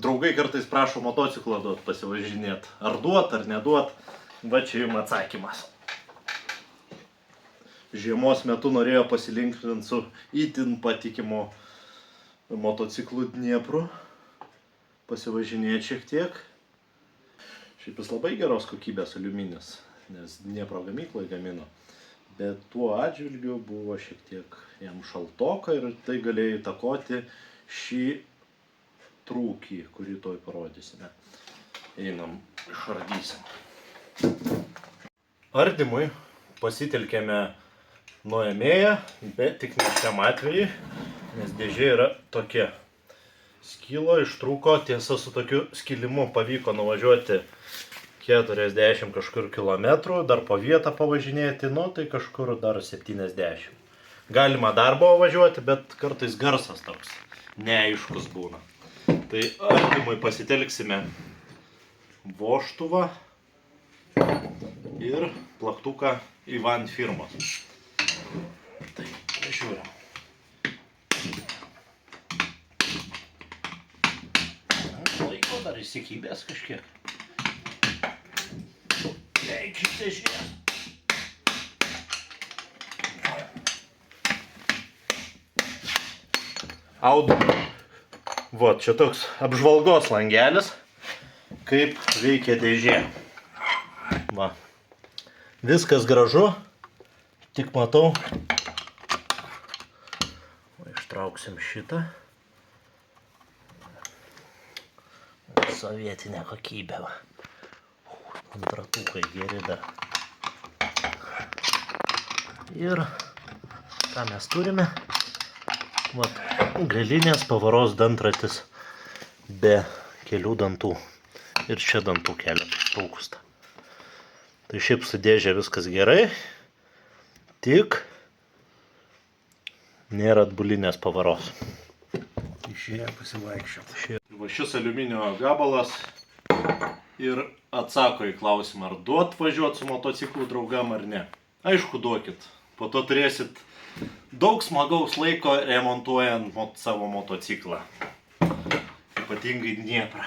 Draugai kartais prašo motociklą duot pasivažinėt. Ar duot, ar neduot. Va čia jums atsakymas. Žiemos metu norėjo pasilinksminti su itin patikimu motociklu Dniepru. Pasivažinėti šiek tiek. Šiaip jis labai geros kokybės aliuminis, nes Dniepro gamykloje gamino. Bet tuo atžvilgiu buvo šiek tiek jam šaltoka ir tai galėjo įtakoti šį trūkį, kurį toj parodysime. Einam, išardysim. Ardymui pasitelkėme nuėmėją, bet tik ne šiam atvejui, nes dėžė yra tokia. Skilo ištrūko, tiesa su tokiu skilimu pavyko nuvažiuoti 40 kažkur kilometrų, dar po vietą pavažinėti, nu tai kažkur dar 70. Galima dar buvo važiuoti, bet kartais garsas toks neaiškus būna. Tai ardymui pasitelksime vožtuvą ir plaktuką Ivan firmos. Tai žiūrim. Laiko dar įsikybės kažkiek. Eikite žiūrės. Audu. Vot, čia toks apžvalgos langelis, kaip veikia dėžė. Va. Viskas gražu, tik matau. Ištrauksim šitą. Sovietinė kokybė. Antratukai geri dar. Ir ką mes turime? Vat, galinės pavaros dantratis be kelių dantų. Ir čia dantų keletas trūksta. Tai šiaip su dėžė viskas gerai, tik nėra atbulinės pavaros. Išėję pasivaikščioti. Va šis aliuminio gabalas ir atsako į klausimą, ar duot važiuoti su motociklu draugam ar ne. Aišku, duokit. Po to turėsit daug smagaus laiko remontuojant savo motociklą. Ypatingai Dnieprą.